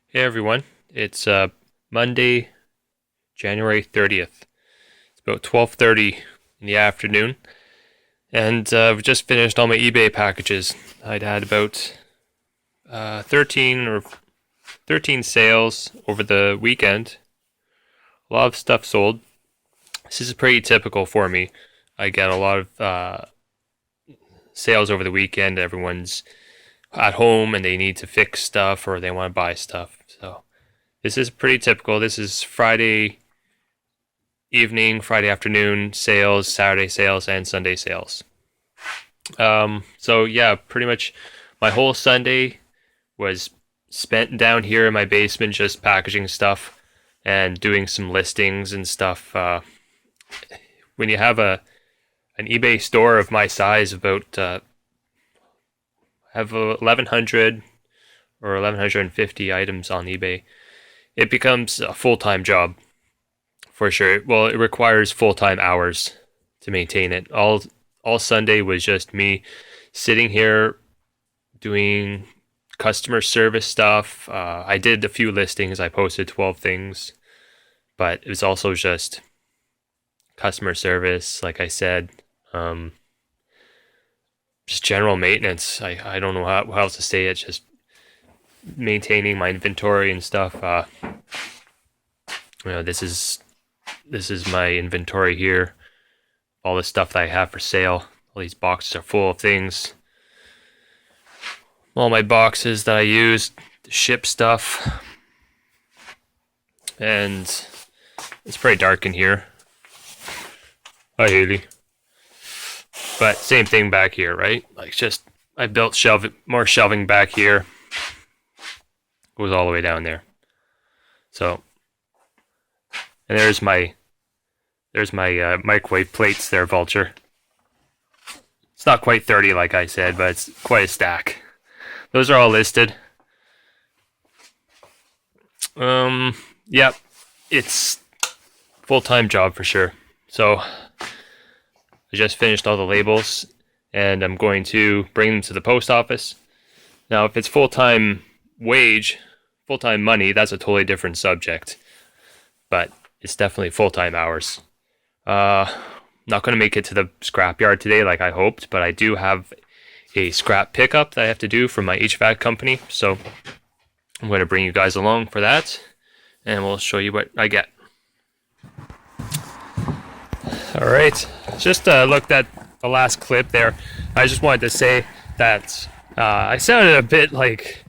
Hey everyone, it's Monday, January 30th. It's about 12:30 in the afternoon, and I've just finished all my eBay packages. I'd had about 13 sales over the weekend. A lot of stuff sold. This is pretty typical for me. I get a lot of sales over the weekend. Everyone's at home and they need to fix stuff or they want to buy stuff. So this is pretty typical. This is Friday evening, Friday afternoon sales, Saturday sales, and Sunday sales. So yeah, pretty much my whole Sunday was spent down here in my basement just packaging stuff and doing some listings and stuff. When you have an eBay store of my size, about have 1,100 or 1,150 items on eBay, it becomes a full-time job for sure. Well, it requires full-time hours to maintain it. All Sunday was just me sitting here doing customer service stuff. I did a few listings. I posted 12 things, but it was also just customer service, like I said. Just general maintenance. I don't know how else to say it. Just maintaining my inventory and stuff. This is my inventory here. All the stuff that I have for sale. All these boxes are full of things. All my boxes that I use to ship stuff. And it's pretty dark in here. Hi, Haley. But same thing back here, right? Like, just I built more shelving back here. Goes all the way down there. So, and there's my microwave plates there, Vulture. It's not quite 30 like I said, but it's quite a stack. Those are all listed. Yep, it's full-time job for sure. So I just finished all the labels and I'm going to bring them to the post office. Now, if it's full-time wage, full-time money, that's a totally different subject. But it's definitely full-time hours. Not going to make it to the scrapyard today like I hoped, but I do have a scrap pickup that I have to do for my HVAC company. So I'm going to bring you guys along for that, and we'll show you what I get. All right, just looked at the last clip there. I just wanted to say that I sounded a bit like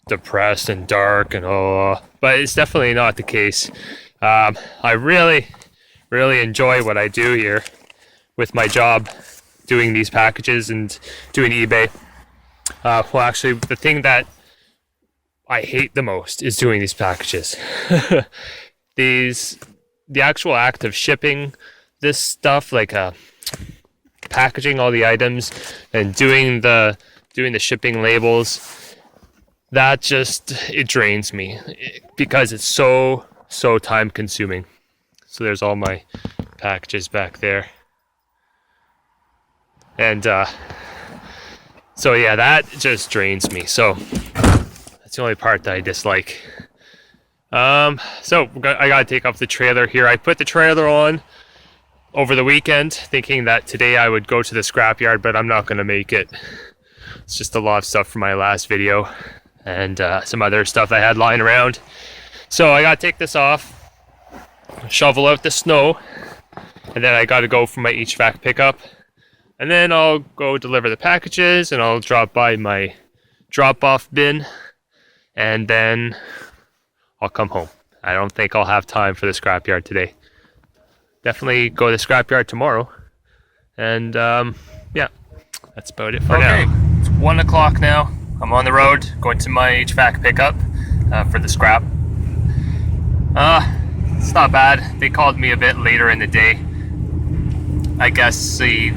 depressed and dark and but it's definitely not the case. I really enjoy what I do here with my job, doing these packages and doing eBay. Well, actually, the thing that I hate the most is doing these packages. The actual act of shipping this stuff, like packaging all the items and doing the shipping labels, that just, it drains me because it's so time consuming. So there's all my packages back there, and so yeah, that just drains me. So that's the only part that I dislike. So I gotta take off the trailer here. I put the trailer on over the weekend thinking that today I would go to the scrapyard, but I'm not gonna make it. It's just a lot of stuff from my last video and some other stuff I had lying around. So I gotta take this off, shovel out the snow, and then I gotta go for my HVAC pickup, and then I'll go deliver the packages, and I'll drop by my drop-off bin, and then I'll come home. I don't think I'll have time for the scrapyard today. Definitely go to the scrapyard tomorrow. And yeah, that's about it for now. It's 1 o'clock now. I'm on the road going to my HVAC pickup for the scrap. It's not bad. They called me a bit later in the day. I guess the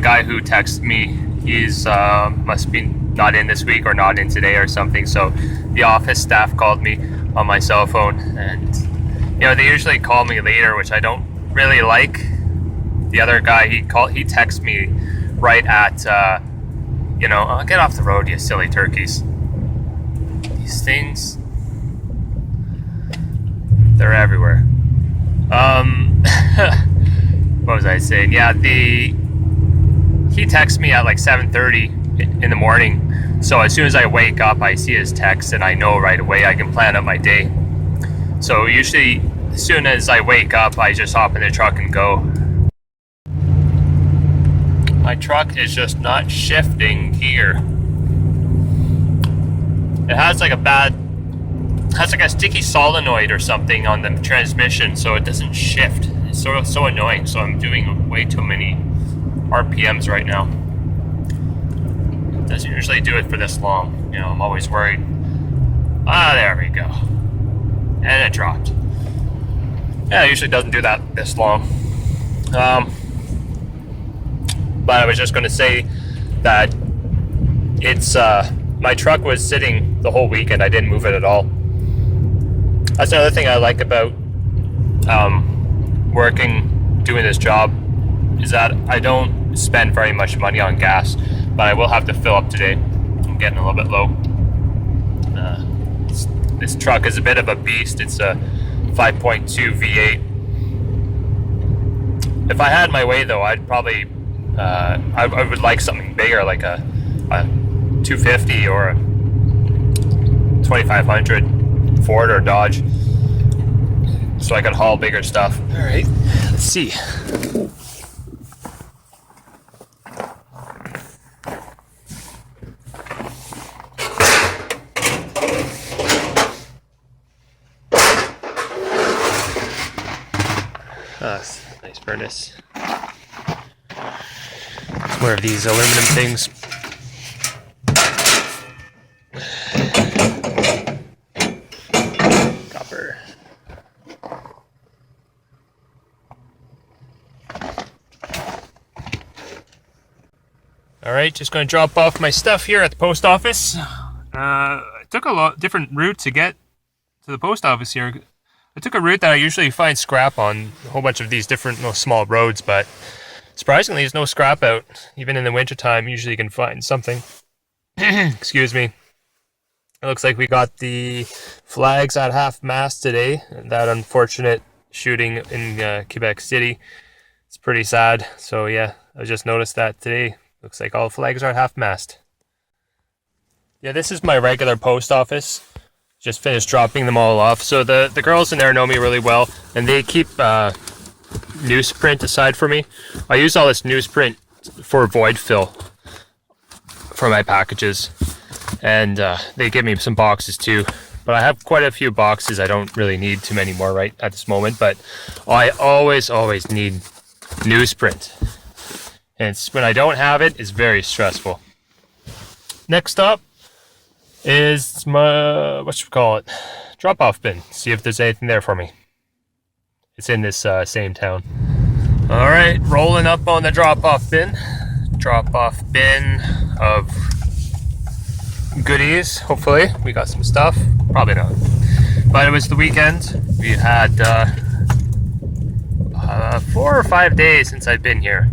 guy who texted me, he's must be not in this week or not in today or something. So the office staff called me on my cell phone, and they usually call me later, which I don't really like. The other guy, he texted me right at get off the road, you silly turkeys. These things, They're everywhere. What was I saying? Yeah, he texts me at like 7:30 in the morning. So as soon as I wake up, I see his text and I know right away I can plan out my day. So usually, as soon as I wake up, I just hop in the truck and go. My truck is just not shifting gear. It has like a sticky solenoid or something on the transmission, so it doesn't shift. It's so annoying. So I'm doing way too many RPMs right now. It doesn't usually do it for this long. You know, I'm always worried. Ah, there we go. And it dropped. Yeah, it usually doesn't do that this long. But I was just going to say that it's my truck was sitting the whole weekend. I didn't move it at all. That's another thing I like about doing this job, is that I don't spend very much money on gas, but I will have to fill up today. I'm getting a little bit low. This truck is a bit of a beast. It's a 5.2 V8. If I had my way though, I'd probably I would like something bigger, like a 250 or a 2500 Ford or Dodge, so I could haul bigger stuff. All right, let's see. Nice furnace. More of these aluminum things. Copper. All right, just going to drop off my stuff here at the post office. I took a different route to get to the post office here. I took a route that I usually find scrap on, a whole bunch of these different small roads, but surprisingly, there's no scrap out. Even in the wintertime, usually you can find something. Excuse me. It looks like we got the flags at half-mast today. That unfortunate shooting in Quebec City. It's pretty sad. So yeah, I just noticed that today. Looks like all flags are at half-mast. Yeah, this is my regular post office. Just finished dropping them all off. So the girls in there know me really well, and they keep newsprint aside for me. I use all this newsprint for void fill for my packages, and they give me some boxes too. But I have quite a few boxes. I don't really need too many more right at this moment, but I always need newsprint. And when I don't have it, it's very stressful. Next up is my, drop-off bin. See if there's anything there for me. It's in this same town. All right, rolling up on the drop-off bin. Drop-off bin of goodies, hopefully. We got some stuff. Probably not. But it was the weekend. We had 4 or 5 days since I've been here.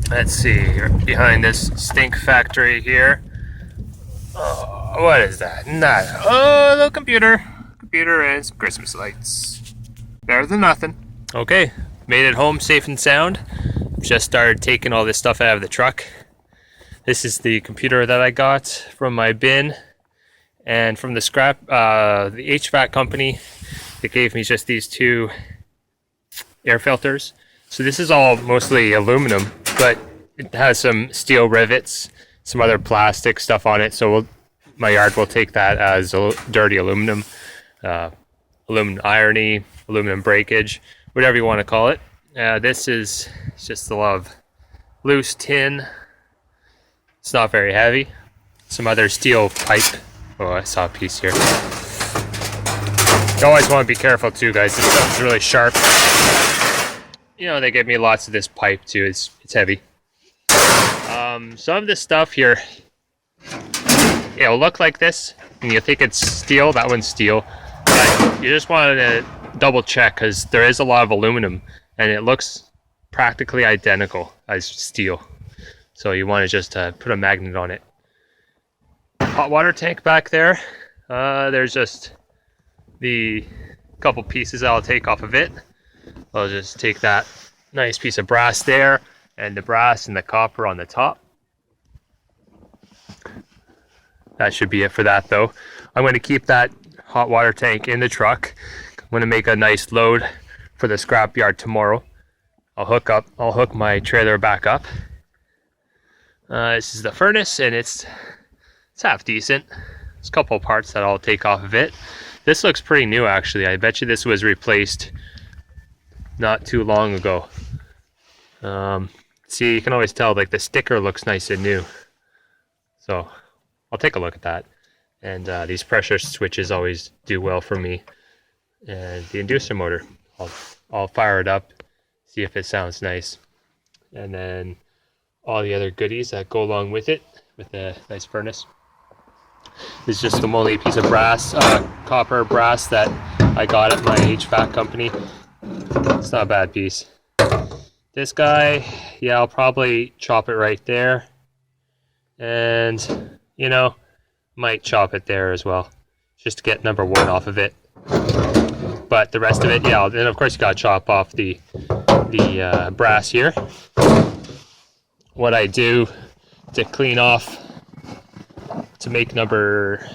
Let's see, behind this stink factory here. Oh, what is that? Nada. Oh, the computer and some Christmas lights. Better than nothing. Okay, made it home safe and sound. Just started taking all this stuff out of the truck. This is the computer that I got from my bin, and from the scrap, the HVAC company. They gave me just these 2 air filters. So this is all mostly aluminum, but it has some steel rivets, some other plastic stuff on it, so my yard will take that as dirty aluminum, aluminum irony, aluminum breakage, whatever you want to call it. This is just a lot of loose tin. It's not very heavy. Some other steel pipe. Oh, I saw a piece here. You always want to be careful too, guys. This stuff's really sharp. You know, they give me lots of this pipe too. It's heavy. Some of this stuff here, it'll look like this, and you think it's steel. That one's steel, but you just want to double check, because there is a lot of aluminum, and it looks practically identical as steel. So you want to just put a magnet on it. Hot water tank back there. There's just the couple pieces I'll take off of it. I'll just take that nice piece of brass there, and the brass and the copper on the top. That should be it for that though. I'm going to keep that hot water tank in the truck. I'm going to make a nice load for the scrap yard tomorrow. I'll hook my trailer back up. This is the furnace, and it's half decent. There's a couple of parts that I'll take off of it. This looks pretty new actually. I bet you this was replaced not too long ago. See, you can always tell like the sticker looks nice and new. So I'll take a look at that. And these pressure switches always do well for me. And the inducer motor, I'll fire it up, see if it sounds nice. And then all the other goodies that go along with it, with the nice furnace. This is just the only piece of brass, copper brass that I got at my HVAC company. It's not a bad piece. This guy, yeah, I'll probably chop it right there. And, you know, might chop it there as well, just to get number 1 off of it. But the rest of it, yeah, then of course you gotta chop off the brass here. What I do to clean off, to make number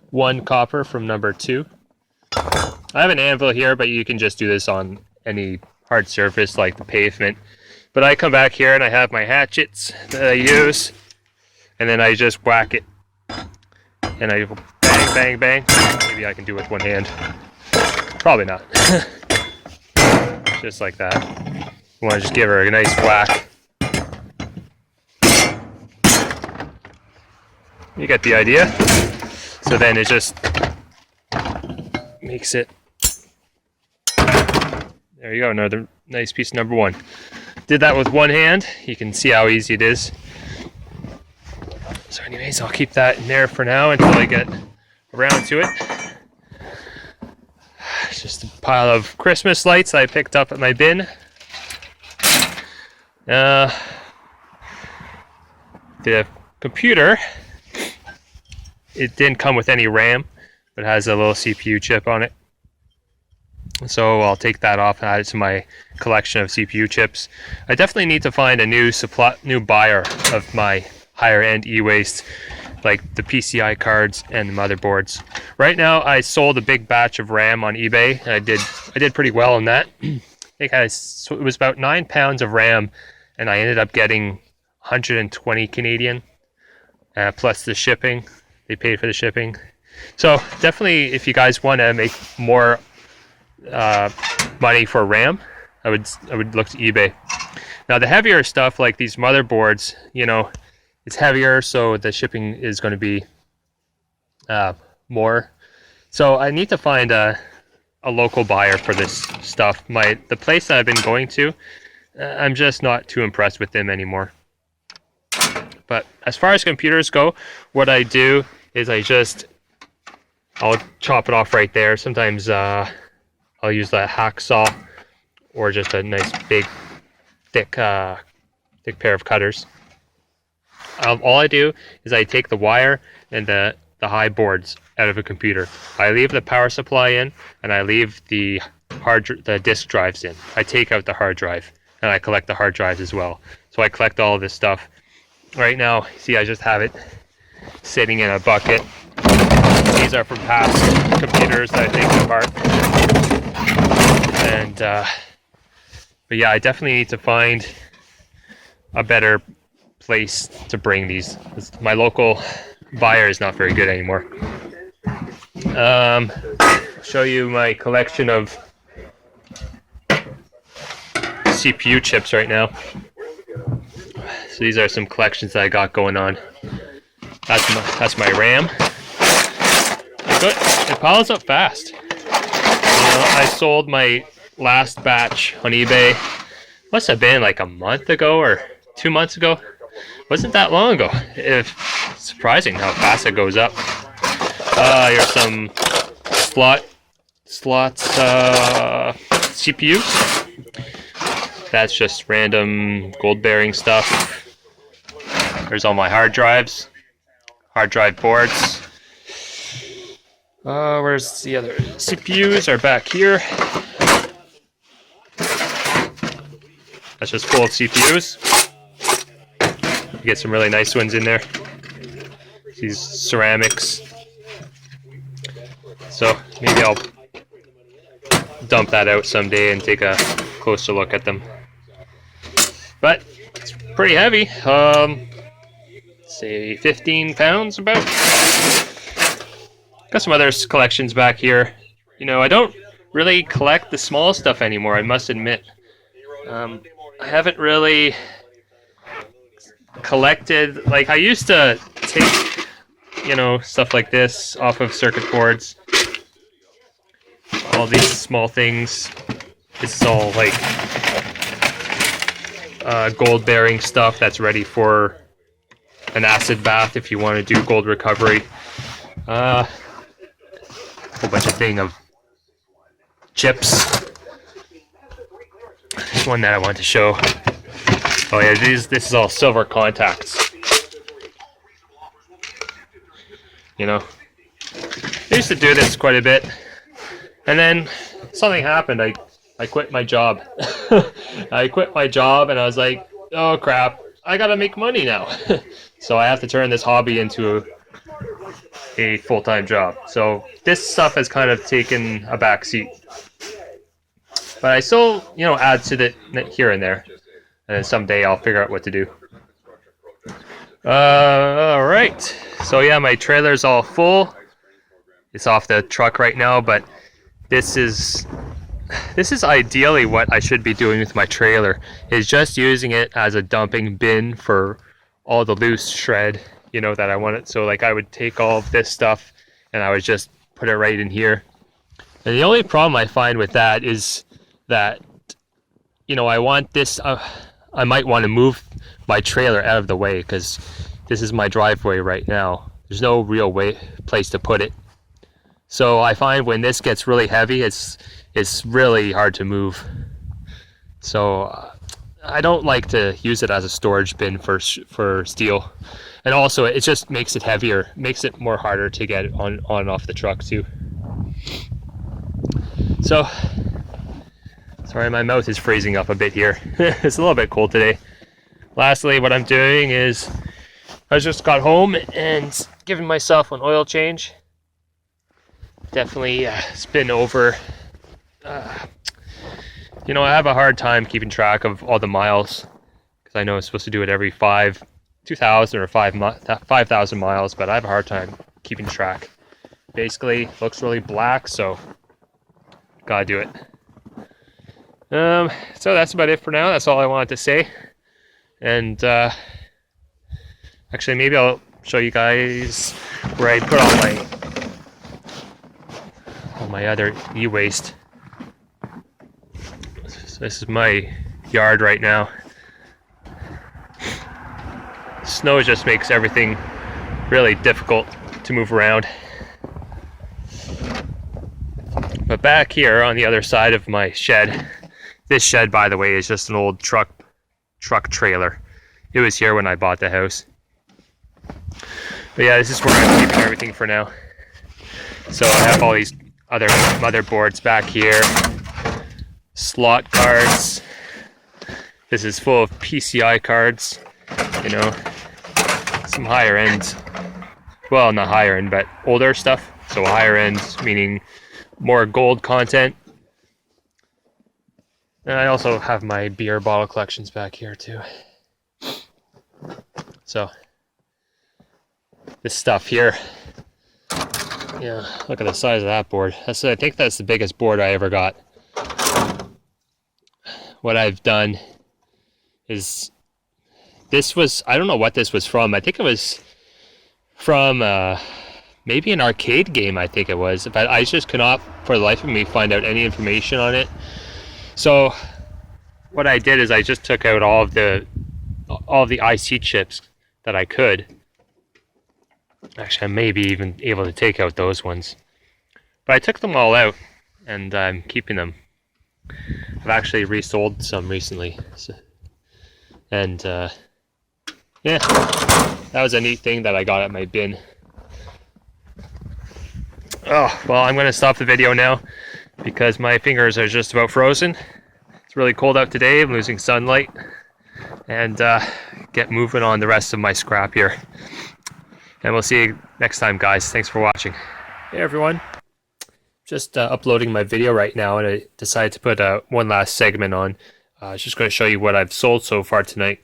1 copper from number 2. I have an anvil here, but you can just do this on any hard surface like the pavement. But I come back here and I have my hatchets that I use, and then I just whack it. And I bang, bang, bang. Maybe I can do it with one hand. Probably not. Just like that. You want to just give her a nice whack. You get the idea. So then it just makes it. There you go, another nice piece, number 1. Did that with one hand. You can see how easy it is. So anyways, I'll keep that in there for now until I get around to it. It's just a pile of Christmas lights I picked up at my bin. The computer, it didn't come with any RAM, but has a little CPU chip on it. So I'll take that off and add it to my collection of CPU chips. I definitely need to find a new buyer of my higher end e-waste, like the PCI cards and the motherboards. Right now I sold a big batch of RAM on eBay, and I did pretty well on that. I think it was about 9 pounds of RAM, and I ended up getting 120 Canadian, plus the shipping. They paid for the shipping. So definitely, if you guys want to make more money for RAM, I would look to eBay. Now the heavier stuff like these motherboards, you know, it's heavier, so the shipping is going to be more. So I need to find a local buyer for this stuff. The place that I've been going to, I'm just not too impressed with them anymore. But as far as computers go, what I do is I'll chop it off right there. Sometimes I'll use the hacksaw or just a nice big thick pair of cutters. All I do is I take the wire and the high boards out of a computer. I leave the power supply in, and I leave the disk drives in. I take out the hard drive, and I collect the hard drives as well. So I collect all of this stuff. Right now, see, I just have it sitting in a bucket. These are from past computers that I take apart. And but yeah, I definitely need to find a better place to bring these. My local buyer is not very good anymore. Show you my collection of CPU chips right now. So these are some collections that I got going on. That's my RAM. Good. It piles up fast. I sold my last batch on eBay. Must have been like a month ago or 2 months ago. Wasn't that long ago. It's surprising how fast it goes up. Here's some slots CPUs. That's just random gold bearing stuff. There's all my hard drives, hard drive boards. Where's the other CPUs? Are back here. That's just full of CPUs. You get some really nice ones in there. These ceramics. So maybe I'll dump that out someday and take a closer look at them. But it's pretty heavy. Say 15 pounds about. Got some other collections back here. You know, I don't really collect the small stuff anymore, I must admit. I haven't really collected, like I used to take, you know, stuff like this off of circuit boards. All these small things. This is all like gold bearing stuff that's ready for an acid bath if you want to do gold recovery. Whole bunch of thing of chips. This one that I want to show. Oh yeah, this is all silver contacts. You know, I used to do this quite a bit, and then something happened. I quit my job. I quit my job, and I was like, oh crap, I gotta make money now. So I have to turn this hobby into a full-time job. So this stuff has kind of taken a back seat. But I still, you know, add to it here and there. And then someday I'll figure out what to do. Alright. So yeah, my trailer's all full. It's off the truck right now, but this is ideally what I should be doing with my trailer, is just using it as a dumping bin for all the loose shred, you know, that I want it. So like I would take all of this stuff and I would just put it right in here. And the only problem I find with that is that, you know, I want this, I might want to move my trailer out of the way because this is my driveway right now. There's no real place to put it. So I find when this gets really heavy, it's really hard to move. So I don't like to use it as a storage bin for steel. And also it just makes it heavier, makes it more harder to get on and off the truck too. So, sorry, my mouth is freezing up a bit here. It's a little bit cold today. Lastly, what I'm doing is I just got home and giving myself an oil change. Definitely it's been over. You know, I have a hard time keeping track of all the miles because I know I'm supposed to do it every 2,000 or 5,000 miles, but I have a hard time keeping track. Basically, looks really black, so gotta do it. So that's about it for now. That's all I wanted to say. And actually, maybe I'll show you guys where I put all my other e-waste. So this is my yard right now. Snow just makes everything really difficult to move around. But back here on the other side of my shed, this shed, by the way, is just an old truck trailer. It was here when I bought the house. But yeah, this is where I'm keeping everything for now. So I have all these other motherboards back here, slot cards. This is full of PCI cards, you know, some higher end, well, not higher end, but older stuff. So higher end meaning more gold content. And I also have my beer bottle collections back here too. So this stuff here, yeah, look at the size of that board. I think that's the biggest board I ever got. What I've done is, this was, I don't know what this was from. I think it was from maybe an arcade game, I think it was, but I just could not for the life of me find out any information on it. So what I did is I just took out all of the IC chips that I could. Actually, I may be even able to take out those ones, but I took them all out and I'm keeping them. I've actually resold some recently, so, and yeah, that was a neat thing that I got at my bin. Oh, well, I'm going to stop the video now because my fingers are just about frozen. It's really cold out today. I'm losing sunlight. And get moving on the rest of my scrap here. And we'll see you next time, guys. Thanks for watching. Hey, everyone. Just uploading my video right now, and I decided to put one last segment on. I was just going to show you what I've sold so far tonight.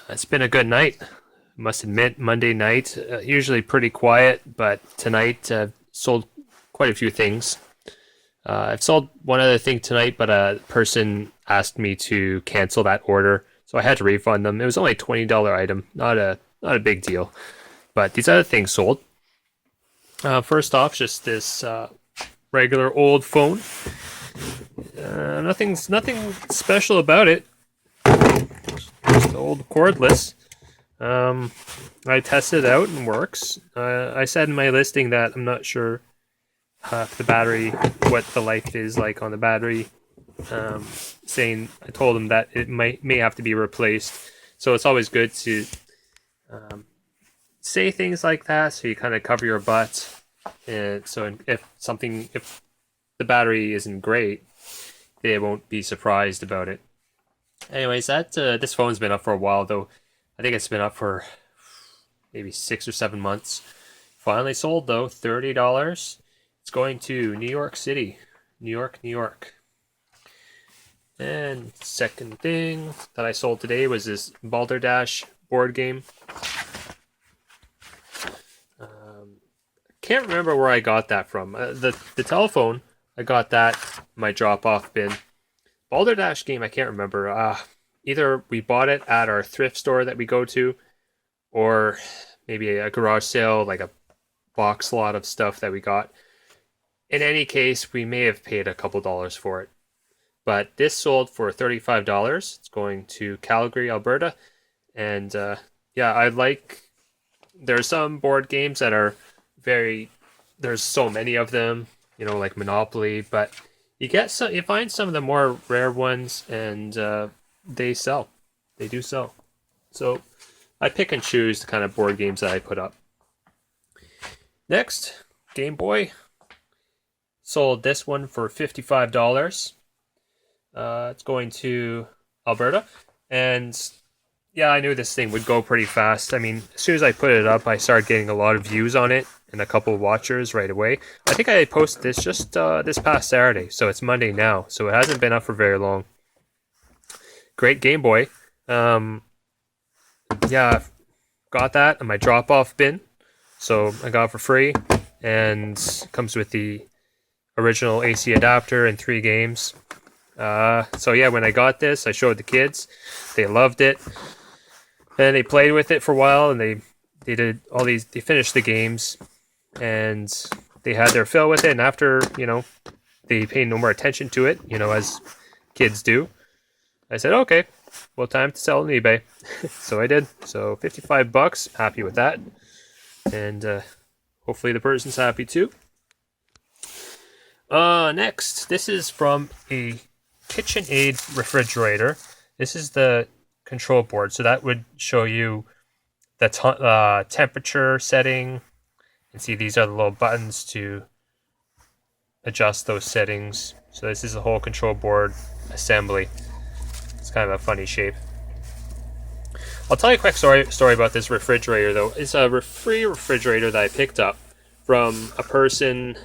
It's been a good night. I must admit, Monday night, usually pretty quiet, but tonight I've sold quite a few things. I've sold one other thing tonight, but a person asked me to cancel that order, so I had to refund them. It was only a $20 item, not a big deal. But these other things sold. First off, just this regular old phone. Nothing special about it. Just old cordless. I tested it out and works. I said in my listing that I'm not sure if the battery, what the life is like on the battery. I told them that it may have to be replaced. So it's always good to say things like that, so you kind of cover your butt. And so if the battery isn't great, they won't be surprised about it. Anyways, this phone's been up for a while, though. I think it's been up for maybe 6 or 7 months. Finally sold, though, $30. It's going to New York City, New York. And second thing that I sold today was this Balderdash board game. Can't remember where I got that from. The telephone, I got that in my drop-off bin. Balderdash game, I can't remember. Either we bought it at our thrift store that we go to, or maybe a garage sale, like a box lot of stuff that we got. In any case, we may have paid a couple dollars for it. But this sold for $35. It's going to Calgary, Alberta. And yeah, there's some board games that are there's so many of them, like Monopoly, but you find some of the more rare ones, and they do sell. So I pick and choose the kind of board games that I put up. Next, Game Boy. Sold this one for $55. It's going to Alberta, and yeah, I knew this thing would go pretty fast. I mean, as soon as I put it up, I started getting a lot of views on it and a couple of watchers right away. I think I posted this just this past Saturday, so it's Monday now, so it hasn't been up for very long. Great Game Boy. Yeah, got that in my drop-off bin, so I got it for free, and comes with the original AC adapter and 3 games. So yeah, when I got this, I showed the kids. They loved it. And they played with it for a while, and they did all these. They finished the games, and they had their fill with it. And after they paid no more attention to it, as kids do. I said, okay, well, time to sell on eBay. So I did. So $55, happy with that, and hopefully the person's happy too. Next, this is from a KitchenAid refrigerator. This is the control board, so that would show you the temperature setting, and see these are the little buttons to adjust those settings. So this is the whole control board assembly. It's kind of a funny shape. I'll tell you a quick story about this refrigerator, though. It's a free refrigerator that I picked up from a person,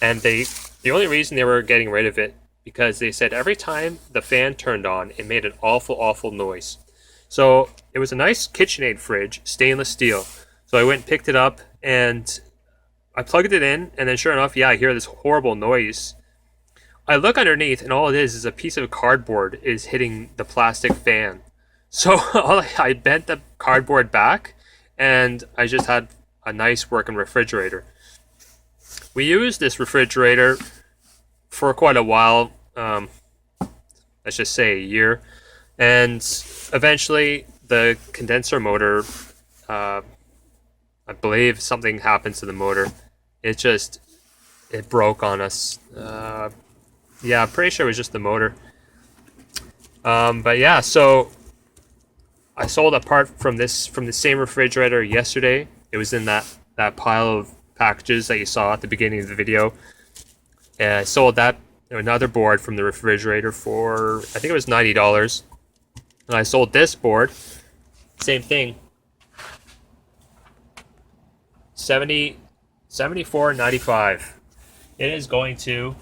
and the only reason they were getting rid of it because they said every time the fan turned on, it made an awful noise. So it was a nice KitchenAid fridge, stainless steel. So I went and picked it up, and I plugged it in, and then sure enough, yeah, I hear this horrible noise. I look underneath, and all it is a piece of cardboard is hitting the plastic fan. So I bent the cardboard back, and I just had a nice working refrigerator. We used this refrigerator for quite a while, let's just say a year, and eventually the condenser motor, I believe something happened to the motor. It broke on us. Yeah, I'm pretty sure it was just the motor. But yeah, so I sold a part from the same refrigerator yesterday. It was in that pile of packages that you saw at the beginning of the video. And I sold that another board from the refrigerator for, I think it was $90. And I sold this board, same thing, $74.95. It is going to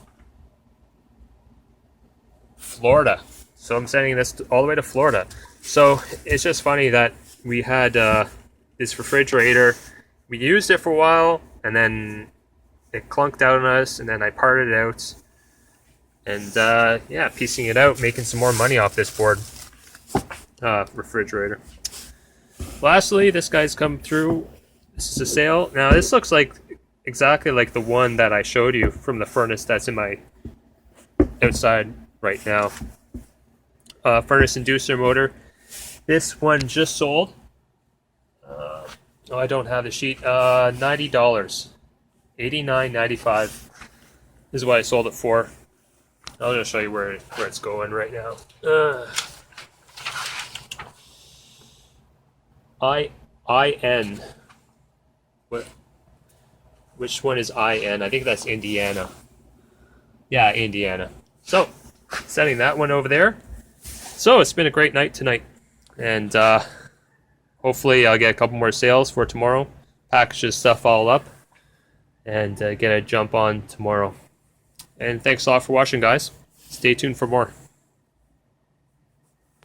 Florida. So I'm sending this all the way to Florida. So it's just funny that we had this refrigerator. We used it for a while, and then it clunked out on us, and then I parted it out. And yeah, piecing it out, making some more money off this board refrigerator. Lastly, this guy's come through. This is a sale. Now this looks like exactly like the one that I showed you from the furnace that's in my outside right now. Furnace inducer motor. This one just sold. Oh, I don't have the sheet. $90. $89.95 is what I sold it for. I'll just show you where it's going right now. IN. What? Which one is IN? I think that's Indiana. Yeah, Indiana. So, sending that one over there. So, it's been a great night tonight. And hopefully I'll get a couple more sales for tomorrow. Package this stuff all up. And get a jump on tomorrow. And thanks a lot for watching, guys. Stay tuned for more.